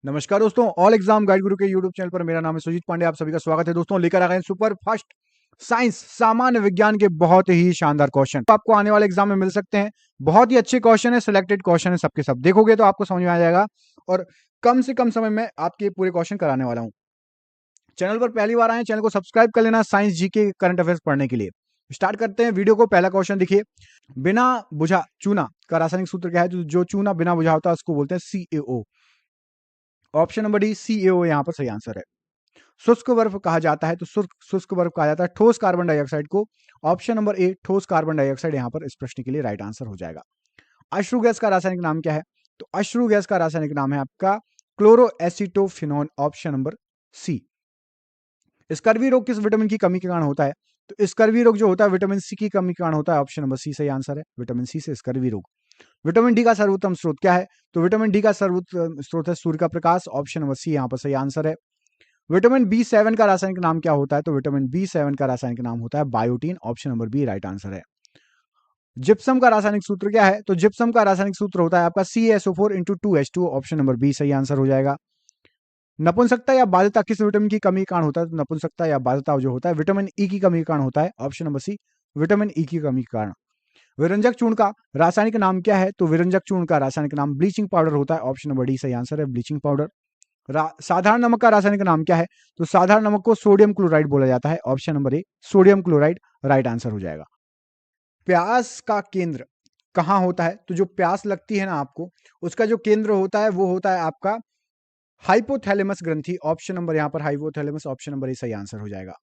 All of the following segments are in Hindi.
नमस्कार दोस्तों, ऑल एग्जाम गाइड गुरु के यूट्यूब चैनल पर मेरा नाम है सुजीत पांडे। आप सभी का स्वागत है दोस्तों। लेकर आ गए सुपर फास्ट साइंस सामान्य विज्ञान के बहुत ही शानदार क्वेश्चन आपको आने वाले एग्जाम में मिल सकते हैं। बहुत ही अच्छे क्वेश्चन है, सिलेक्टेड क्वेश्चन है, सबके सब देखोगे तो आपको समझ में आ जाएगा और कम से कम समय में आपके पूरे क्वेश्चन कराने वाला हूं। चैनल पर पहली बार आए, चैनल को सब्सक्राइब कर लेना साइंस जीके करंट अफेयर्स पढ़ने के लिए। स्टार्ट करते हैं वीडियो को। पहला क्वेश्चन देखिए, बिना बुझा चूना का रासायनिक सूत्र क्या है? तो जो चूना बिना बुझा होता है उसको बोलते हैं CaO। Option number D CaO यहां पर सही आंसर है। शुष्क बर्फ कहा जाता है, तो शुष्क बर्फ कहा जाता है ठोस कार्बन डाइऑक्साइड को। ऑप्शन नंबर ए ठोस कार्बन डाइऑक्साइड यहां पर इस प्रश्न के लिए राइट आंसर हो जाएगा। अश्रु गैस का रासायनिक नाम क्या है? तो अश्रु गैस का रासायनिक नाम है आपका chloroacetophenone. Option number C. Scurvy रोग किस विटामिन की कमी के कारण होता है? तो स्कर्वी रोग जो होता है विटामिन सी की कमी के कारण होता है। ऑप्शन नंबर सी सही आंसर है, विटामिन सी से स्कर्वी रोग। विटामिन डी का सर्वोत्तम स्रोत क्या है? तो विटामिन डी का सर्वोत्तम स्रोत है सूर्य का प्रकाश। ऑप्शन नंबर सी यहां पर सही आंसर है। विटामिन B7 का रासायनिक नाम क्या होता है? तो विटामिन B7 का रासायनिक नाम होता है biotin. Option number B right answer है। जिप्सम का रासायनिक सूत्र क्या है? तो जिप्सम का रासायनिक सूत्र होता है आपका CaSO4 into 2H2। Option number B सही आंसर हो जाएगा। नपुंसकता या बाध्यता किस विटामिन की कमी के कारण होता है? तो नपुंसकता या बाध्यता जो होता है विटामिन ई की कमी के कारण होता है। Option number C vitamin E की कमी के कारण। विरंजक चूर्ण का रासायनिक नाम क्या है? तो विरंजक चूर्ण का रासायनिक नाम ब्लीचिंग पाउडर होता है। ऑप्शन नंबर डी सही आंसर है, ब्लीचिंग पाउडर। साधारण नमक का रासायनिक नाम क्या है? तो साधारण नमक को सोडियम क्लोराइड बोला जाता है। Option number A sodium chloride right answer हो जाएगा। प्यास का केंद्र कहां होता है? तो जो प्यास लगती है ना आपको, उसका जो केंद्र होता है वो होता है आपका हाइपोथैलेमस ग्रंथि। ऑप्शन नंबर यहां पर हाइपोथैलेमस, ऑप्शन नंबर ए सही आंसर हो जाएगा।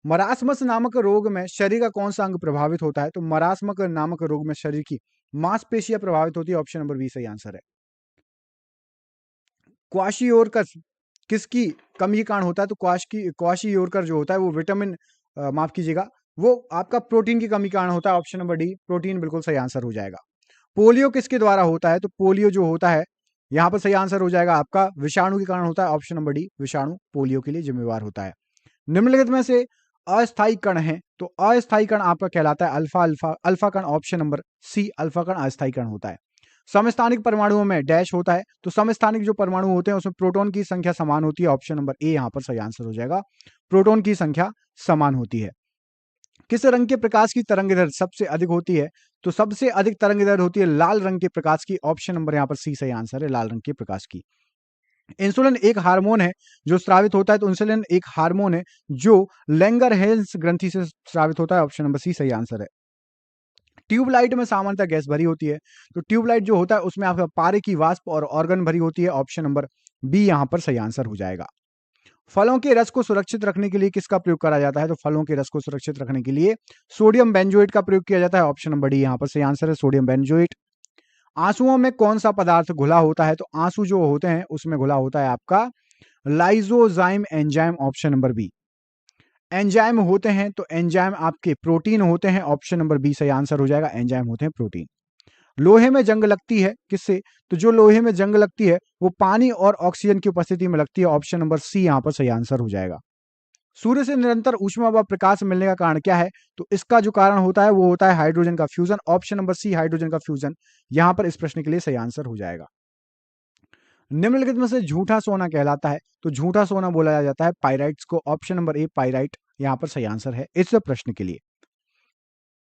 मरासमस नामक रोग में शरीर का कौन सा अंग प्रभावित होता है? तो मरासमक नामक रोग में शरीर की मांसपेशियां प्रभावित होती है। ऑप्शन नंबर बी सही आंसर है। क्वाशियोरकस किसकी कमी के कारण होता है? तो क्वाशियोरकर जो होता है वो विटामिन माफ कीजिएगा, वो आपका प्रोटीन की कमी के कारण होता है। ऑप्शन नंबर डी प्रोटीन बिल्कुल सही आंसर हो जाएगा। पोलियो किसके द्वारा होता है? तो पोलियो जो होता है यहां पर सही आंसर हो जाएगा आपका विषाणु के कारण होता है। ऑप्शन नंबर डी विषाणु पोलियो के लिए जिम्मेवार होता है। निम्नलिखित में से अस्थायी कण है, तो अस्थायी कण आपका कहलाता है अल्फा अल्फा अल्फा कण। ऑप्शन नंबर सी अल्फा कण अस्थायी कण होता है। समस्थानिक परमाणुओं में डैश होता है, तो समस्थानिक जो परमाणु होते हैं उसमें प्रोटॉन की संख्या समान होती है। ऑप्शन नंबर ए यहां पर सही आंसर हो जाएगा, प्रोटॉन की संख्या समान होती है। किस रंग के प्रकाश की तरंगदैर्घ्य सबसे अधिक होती है? तो सबसे अधिक तरंगदैर्घ्य होती है लाल रंग के प्रकाश की। ऑप्शन नंबर यहां पर सी सही आंसर है, लाल रंग के प्रकाश की। इंसुलिन एक हार्मोन है जो स्रावित होता है, तो इंसुलिन एक हार्मोन है जो लैंगरहेंस ग्रंथि से स्रावित होता है। ऑप्शन नंबर सी सही आंसर है। ट्यूबलाइट में सामान्यतः गैस भरी होती है, तो ट्यूबलाइट जो होता है उसमें आपका पारे की वाष्प और ऑर्गन भरी होती है। ऑप्शन नंबर बी यहां पर सही आंसर हो जाएगा। फलों के रस को सुरक्षित रखने के लिए किसका प्रयोग करा जाता है? तो फलों के रस को सुरक्षित रखने के लिए सोडियम बेंजोएट का प्रयोग किया जाता है। ऑप्शन नंबर डी यहां पर सही आंसर है, सोडियम बेंजोएट। आंसुओं में कौन सा पदार्थ घुला होता है? तो आंसू जो होते हैं उसमें घुला होता है आपका lysozyme enzyme. Option number B. Enzyme होते हैं, तो एंजाइम आपके प्रोटीन होते हैं। ऑप्शन नंबर बी सही आंसर हो जाएगा, एंजाइम होते हैं प्रोटीन। लोहे में जंग लगती है किससे? तो जो लोहे में जंग लगती है वो पानी और ऑक्सीजन की उपस्थिति में लगती है। ऑप्शन नंबर सी यहां पर सही आंसर हो जाएगा। सूर्य से निरंतर ऊष्मा व प्रकाश मिलने का कारण क्या है? तो इसका जो कारण होता है वो होता है हाइड्रोजन का fusion. Option number C hydrogen का फ्यूजन यहां पर इस प्रश्न के लिए सही आंसर हो जाएगा। निम्नलिखित में से झूठा सोना कहलाता है, तो झूठा सोना बोला जाता है पाइराइट्स को। ऑप्शन नंबर ए पाइराइट यहां पर सही आंसर है इस प्रश्न के लिए।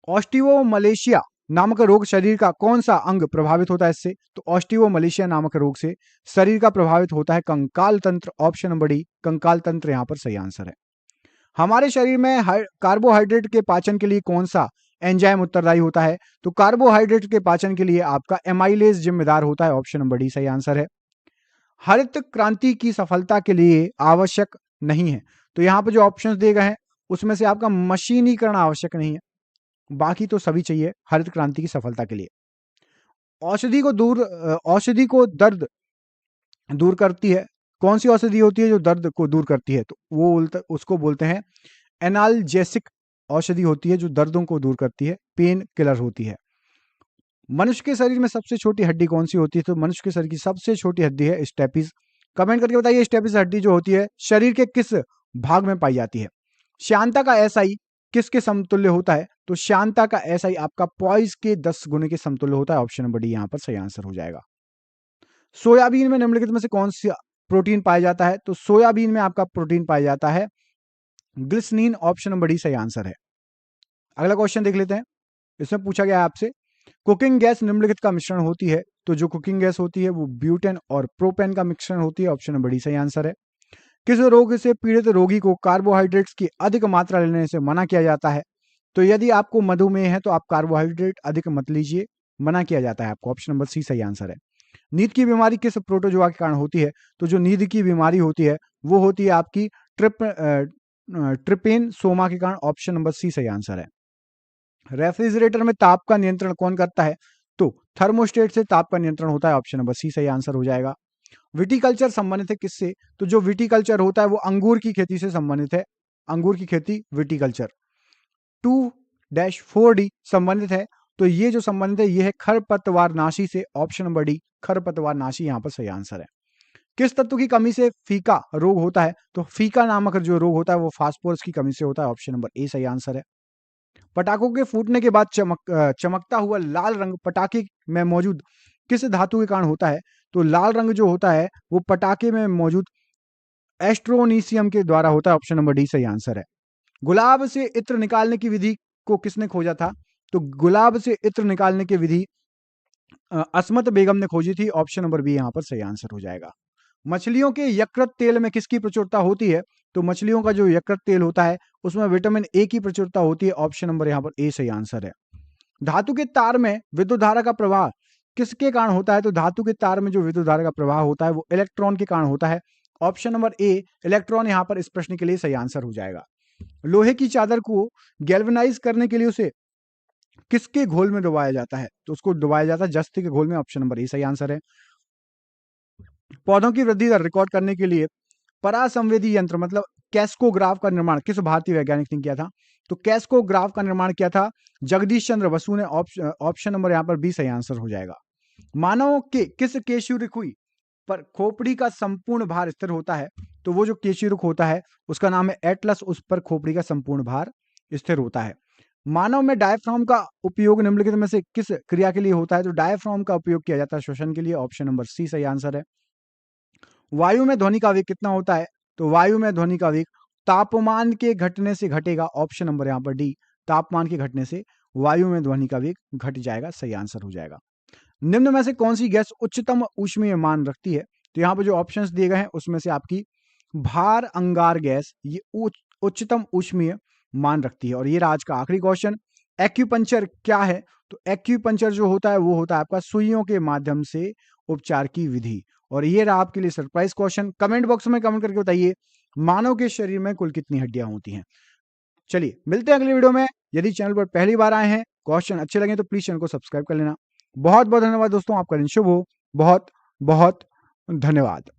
ऑस्टियोमलेशिया नामक रोग शरीर का कौन सा अंग प्रभावित होता है इससे? तो ऑस्टियोमलेशिया नामक रोग से शरीर का प्रभावित होता है कंकाल तंत्र। ऑप्शन नंबर डी कंकाल तंत्र यहां पर सही आंसर है। हमारे शरीर में कार्बोहाइड्रेट के पाचन के लिए कौन सा एंजाइम उत्तरदायी होता है? तो कार्बोहाइड्रेट के पाचन के लिए आपका एमाइलेज जिम्मेदार होता है। ऑप्शन नंबर डी सही आंसर है। हरित क्रांति की सफलता के लिए आवश्यक नहीं है, तो यहां पर जो ऑप्शंस दिए गए हैं उसमें से आपका मशीनीकरण आवश्यक नहीं है, बाकी तो सभी चाहिए हरित क्रांति की सफलता के लिए। औषधि को दर्द दूर करती है, कौन सी औषधि होती है जो दर्द को दूर करती है? तो वो उसको बोलते हैं एनाल्जेसिक औषधि होती है जो दर्दों को दूर करती है, पेन किलर होती है। मनुष्य के शरीर में सबसे छोटी हड्डी कौन सी होती है? तो मनुष्य के शरीर की सबसे छोटी हड्डी है स्टेपिस। कमेंट करके बताइए स्टेपिस हड्डी जो होती है शरीर के किस भाग में पाई जाती है? श्यानता का एसआई किसके समतुल्य होता है? तो श्यानता का एसआई आपका पॉइज के 10 गुने के समतुल्य होता है। ऑप्शन नंबर डी यहां पर सही आंसर हो जाएगा। सोयाबीन में निम्नलिखित में से कौन सा प्रोटीन पाया जाता है? तो सोयाबीन में आपका प्रोटीन पाया जाता है ग्लिसरीन, ऑप्शन नंबर डी सही आंसर है। अगला क्वेश्चन देख लेते हैं। इसमें पूछा गया है आपसे, कुकिंग गैस निम्नलिखित का मिश्रण होती है। तो जो कुकिंग गैस होती है वो ब्यूटेन और प्रोपेन का मिश्रण होती है, ऑप्शन नंबर डी सही आंसर है। किस रोग से पीड़ित रोगी को कार्बोहाइड्रेट्स की अधिक मात्रा लेने से मना किया जाता है? तो यदि आपको मधुमेह है तो आप कार्बोहाइड्रेट अधिक मत लीजिए, मना किया जाता है आपको, ऑप्शन नंबर सी सही आंसर है। नींद की बीमारी किस प्रोटोजोआ के कारण होती है? तो जो नींद की बीमारी होती है वो होती है आपकी ट्रिपेन सोमा के कारण, ऑप्शन नंबर सी सही आंसर है। रेफ्रिजरेटर में ताप का नियंत्रण कौन करता है? तो थर्मोस्टेट से ताप का नियंत्रण होता है, ऑप्शन नंबर सी सही आंसर हो जाएगा। विटिकल्चर संबंधित है किससे? तो जो विटिकल्चर होता है वो अंगूर की खेती से संबंधित है, अंगूर की खेती विटिकल्चर। 2-4D संबंधित है, तो ये जो संबंधित है ये है खरपतवारनाशी से, ऑप्शन नंबर डी खरपतवारनाशी यहाँ पर सही आंसर है। किस तत्व की कमी से फीका रोग होता है? तो फीका नामक जो रोग होता है वो फास्फोरस की कमी से होता है, ऑप्शन नंबर ए सही आंसर है। पटाखों के फूटने के बाद चमकता हुआ लाल रंग पटाखे में मौजूद किस धातु के कारण होता है? तो लाल रंग जो होता है वो पटाखे में मौजूद एस्ट्रोनीशियम के द्वारा होता है, ऑप्शन नंबर डी सही आंसर है। गुलाब से इत्र निकालने की विधि को किसने खोजा था? तो गुलाब से इत्र निकालने की विधि अस्मत बेगम ने खोजी थी, ऑप्शन नंबर बी यहाँ पर सही आंसर हो जाएगा। मछलियों के यकृत तेल में किसकी प्रचुरता होती है? तो मछलियों का जो यकृत तेल होता है उसमें विटामिन ए की प्रचुरता होती है, ऑप्शन नंबर यहाँ पर ए सही आंसर है। धातु के तार में विद्युत धारा का प्रवाह किसके कारण होता है? तो धातु के तार में जो विद्युत धारा का प्रवाह होता है वो इलेक्ट्रॉन के कारण होता है, ऑप्शन नंबर ए इलेक्ट्रॉन यहाँ पर इस प्रश्न के लिए सही आंसर हो जाएगा। लोहे की चादर को गैल्वेनाइज करने के लिए उसे किसके घोल में डुबाया जाता है? तो उसको डुबाया जाता है जस्ती के घोल में, ऑप्शन नंबर ए सही आंसर है। पौधों की वृद्धि दर रिकॉर्ड करने के लिए परासंवेदी यंत्र मतलब कैस्कोग्राफ का निर्माण किस भारतीय वैज्ञानिक ने किया था? तो कैस्कोग्राफ का निर्माण किया था जगदीश चंद्र बसु ने, ऑप्शन नंबर यहाँ पर बी सही आंसर हो जाएगा। मानव के किस केशिरुकुई पर खोपड़ी का संपूर्ण भार स्थिर होता है? तो वो जो केशिरुक होता है उसका नाम है एटलस, उस पर खोपड़ी का संपूर्ण भार स्थिर होता है। मानव में डायफ्राम का उपयोग निम्नलिखित में से किस क्रिया के लिए होता है? तो डायफ्राम का उपयोग किया जाता है श्वसन के लिए, ऑप्शन नंबर सी सही आंसर है। वायु में ध्वनि का वेग कितना होता है? तो वायु में ध्वनि का वेग तापमान के घटने से घटेगा, ऑप्शन नंबर यहाँ पर डी तापमान के घटने से वायु में ध्वनि का वेग घट जाएगा, सही आंसर हो जाएगा। निम्न में से कौन सी गैस उच्चतम ऊष्मीय मान रखती है? तो यहाँ पर जो ऑप्शंस दिए गए हैं उसमें से आपकी भार अंगार गैस ये उच्चतम ऊष्मीय मान रखती है। और ये आज का आखिरी क्वेश्चन, एक्यूपंक्चर क्या है? तो एक्यूपंक्चर जो होता है वो होता है आपका सुइयों के माध्यम से उपचार की विधि। और ये रहा आपके लिए सरप्राइज क्वेश्चन। कमेंट बॉक्स में कमेंट करके बताइए मानव के शरीर में कुल कितनी हड्डियां होती हैं। चलिए मिलते हैं अगले वीडियो में। यदि चैनल पर पहली बार आए हैं, क्वेश्चन अच्छे लगे तो प्लीज चैनल को सब्सक्राइब कर लेना। बहुत बहुत धन्यवाद दोस्तों, आपका दिन शुभ हो। बहुत बहुत धन्यवाद।